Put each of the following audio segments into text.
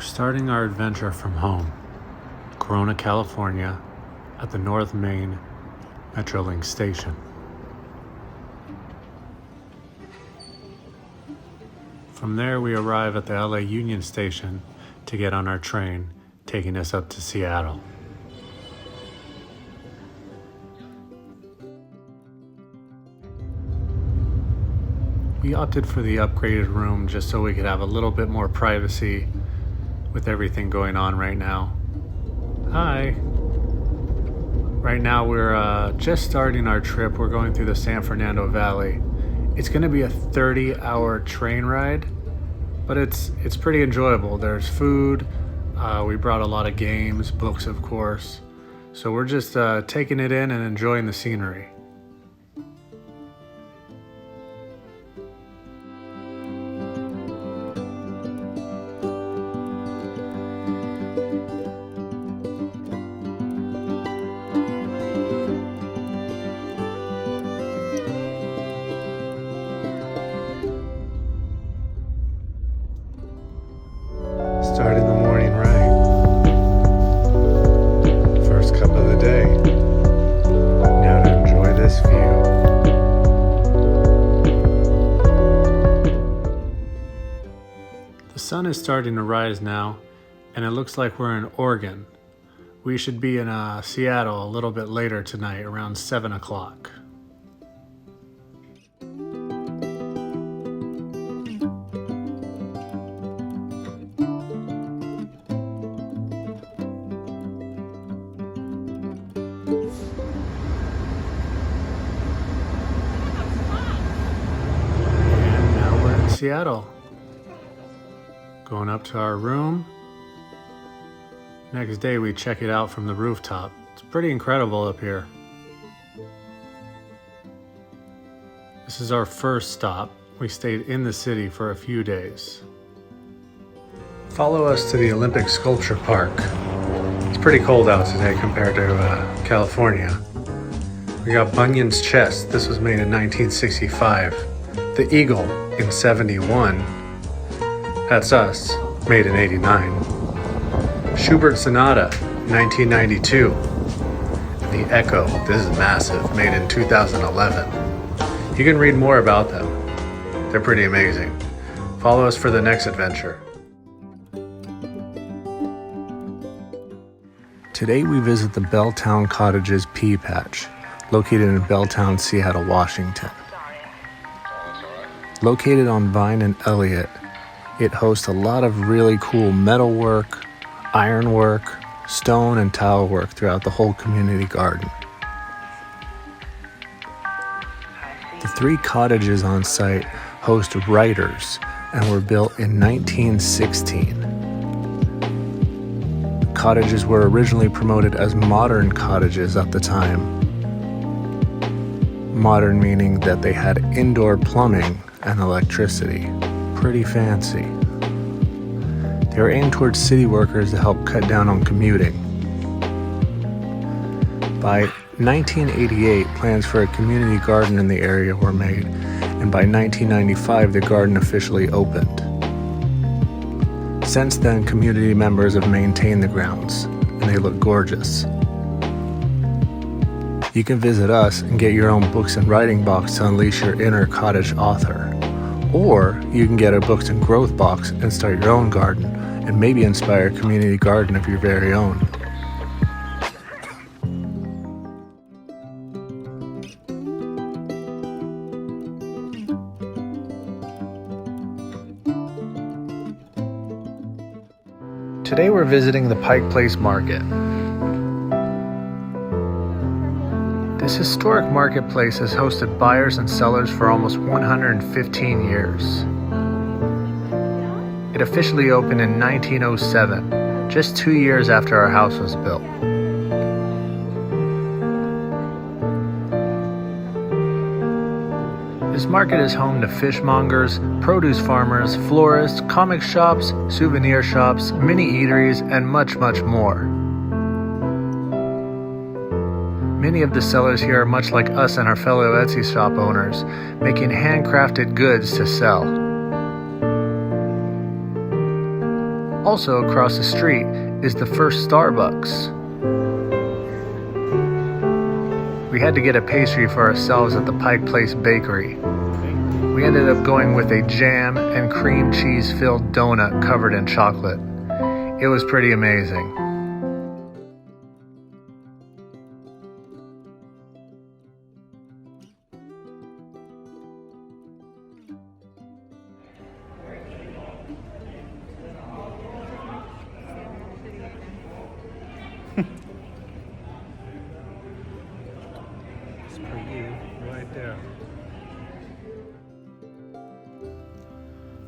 We're starting our adventure from home, Corona, California, at the North Main Metrolink station. From there, we arrive at the LA Union Station to get on our train, taking us up to Seattle. We opted for the upgraded room just so we could have a little bit more privacy with everything going on right now. Hi. Right now we're just starting our trip. We're going through the San Fernando Valley. It's going to be a 30-hour train ride, but it's pretty enjoyable. There's food. We brought a lot of games, books, of course. So we're just taking it in and enjoying the scenery. Starting the morning right. First cup of the day. Now to enjoy this view. The sun is starting to rise now, and it looks like we're in Oregon. We should be in Seattle a little bit later tonight, around 7 o'clock. Seattle. Going up to our room. Next day we check it out from the rooftop. It's pretty incredible up here. This is our first stop. We stayed in the city for a few days. Follow us to the Olympic Sculpture Park. It's pretty cold out today compared to California. We got Bunyan's chest. This was made in 1965. The eagle in 71, that's us, made in 89. Schubert Sonata, 1992. The Echo, this is massive, made in 2011. You can read more about them. They're pretty amazing. Follow us for the next adventure. Today we visit the Belltown Cottage's Pea Patch, located in Belltown, Seattle, Washington. Located on Vine and Elliott, it hosts a lot of really cool metalwork, ironwork, stone and tile work throughout the whole community garden. The 3 cottages on site host writers and were built in 1916. Cottages were originally promoted as modern cottages at the time. Modern meaning that they had indoor plumbing and electricity. Pretty fancy. They were aimed towards city workers to help cut down on commuting. By 1988, plans for a community garden in the area were made, and by 1995, the garden officially opened. Since then, community members have maintained the grounds, and they look gorgeous. You can visit us and get your own books and writing box to unleash your inner cottage author. Or you can get a books and growth box and start your own garden and maybe inspire a community garden of your very own. Today we're visiting the Pike Place Market. This historic marketplace has hosted buyers and sellers for almost 115 years. It officially opened in 1907, just 2 years after our house was built. This market is home to fishmongers, produce farmers, florists, comic shops, souvenir shops, mini eateries, and much, much more. Many of the sellers here are much like us and our fellow Etsy shop owners, making handcrafted goods to sell. Also across the street is the first Starbucks. We had to get a pastry for ourselves at the Pike Place Bakery. We ended up going with a jam and cream cheese filled donut covered in chocolate. It was pretty amazing. It's for you, right there.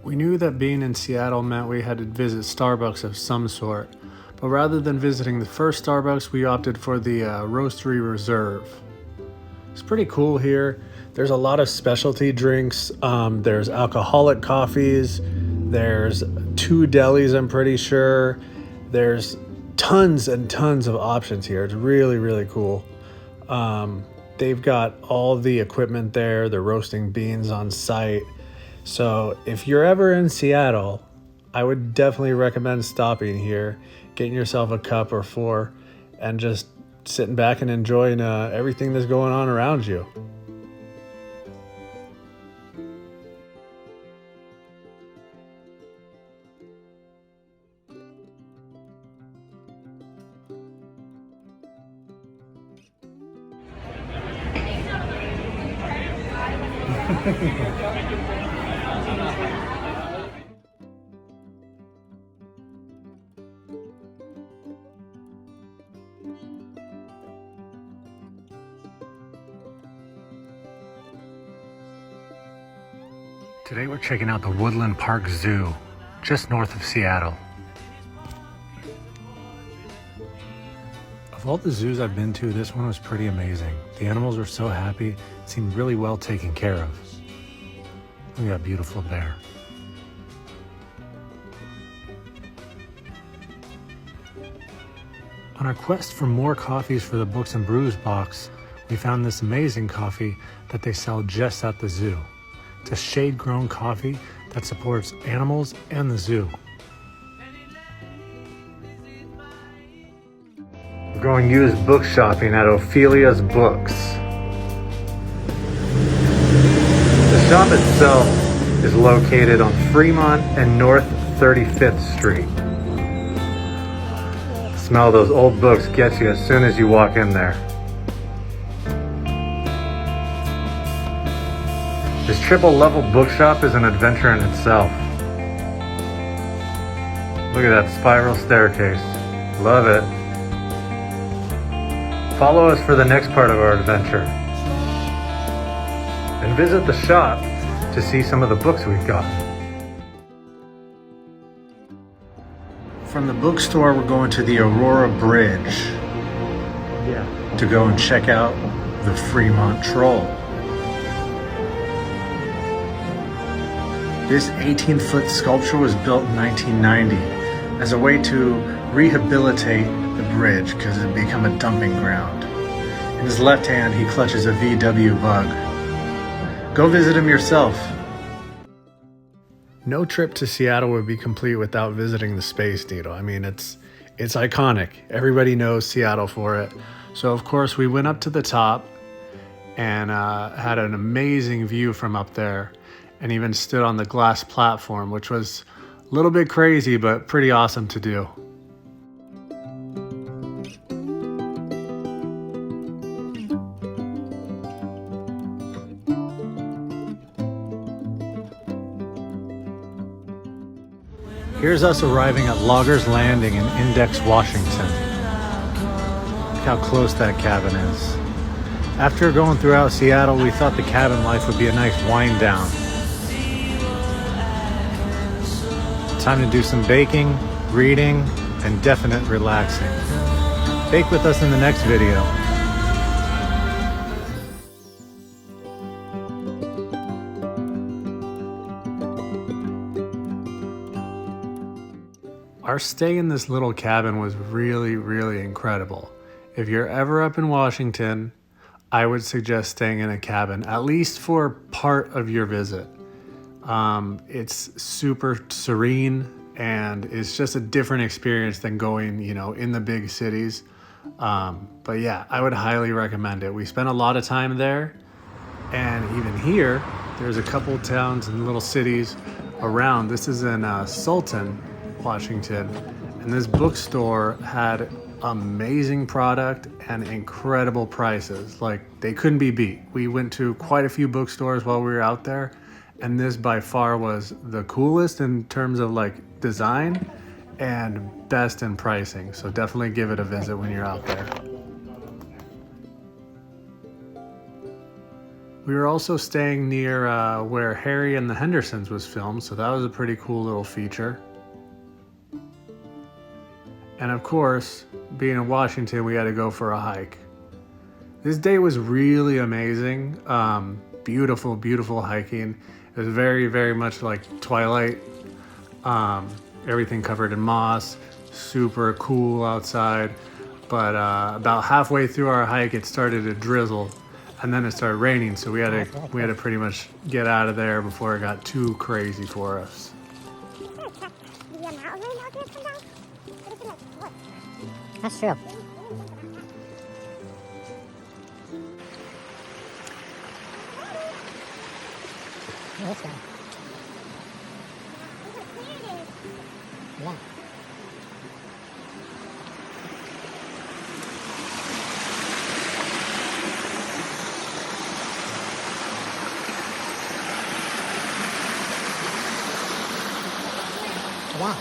We knew that being in Seattle meant we had to visit Starbucks of some sort, but rather than visiting the first Starbucks, we opted for the Roastery Reserve. It's pretty cool here. There's a lot of specialty drinks. There's alcoholic coffees. There's 2 delis, I'm pretty sure. There's tons and tons of options here. It's really, really cool. They've got all the equipment there. They're roasting beans on site. So if you're ever in Seattle, I would definitely recommend stopping here, getting yourself a cup or 4, and just sitting back and enjoying everything that's going on around you. Today we're checking out the Woodland Park Zoo, just north of Seattle. Of all the zoos I've been to, this one was pretty amazing. The animals were so happy, seemed really well taken care of. Look at that beautiful bear. On our quest for more coffees for the Books and Brews box, we found this amazing coffee that they sell just at the zoo. It's a shade-grown coffee that supports animals and the zoo. We're going used book shopping at Ophelia's Books. The shop itself is located on Fremont and North 35th Street. The smell of those old books gets you as soon as you walk in there. This triple-level bookshop is an adventure in itself. Look at that spiral staircase. Love it. Follow us for the next part of our adventure. And visit the shop to see some of the books we've got. From the bookstore, we're going to the Aurora Bridge to go and check out the Fremont Troll. This 18-foot sculpture was built in 1990 as a way to rehabilitate the bridge because it had become a dumping ground. In his left hand, he clutches a VW Bug. Go visit him yourself. No trip to Seattle would be complete without visiting the Space Needle. I mean, it's iconic. Everybody knows Seattle for it. So of course we went up to the top and had an amazing view from up there, and even stood on the glass platform, which was a little bit crazy, but pretty awesome to do. Here's us arriving at Loggers Landing in Index, Washington. Look how close that cabin is. After going throughout Seattle, we thought the cabin life would be a nice wind down. Time to do some baking, reading, and definite relaxing. Bake with us in the next video. Our stay in this little cabin was really, really incredible. If you're ever up in Washington, I would suggest staying in a cabin, at least for part of your visit. It's super serene and it's just a different experience than going, in the big cities. But yeah, I would highly recommend it. We spent a lot of time there, and even here, there's a couple towns and little cities around. This is in Sultan, Washington, and this bookstore had amazing product and incredible prices. Like, they couldn't be beat. We went to quite a few bookstores while we were out there, and this by far was the coolest in terms of like design and best in pricing. So definitely give it a visit when you're out there. We were also staying near where Harry and the Hendersons was filmed, so that was a pretty cool little feature. And of course, being in Washington, we had to go for a hike. This day was really amazing. Beautiful, beautiful hiking. It was very, very much like Twilight. Everything covered in moss, super cool outside. But about halfway through our hike, it started to drizzle, and then it started raining. So we had to pretty much get out of there before it got too crazy for us. That's true. Oh, this guy. Yeah. Yeah.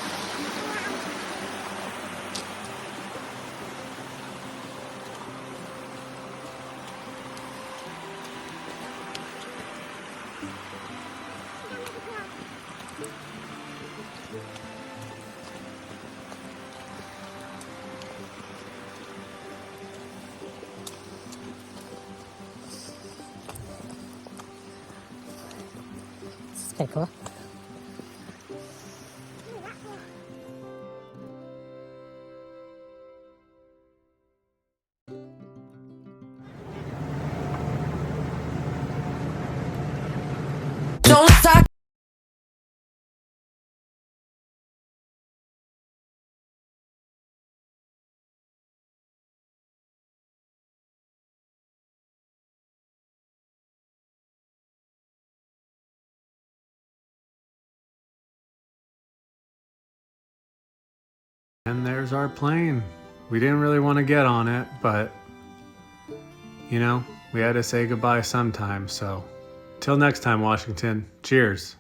It's pretty cool. Don't stop. And there's our plane. We didn't really want to get on it, but we had to say goodbye sometime. So till next time, Washington, cheers.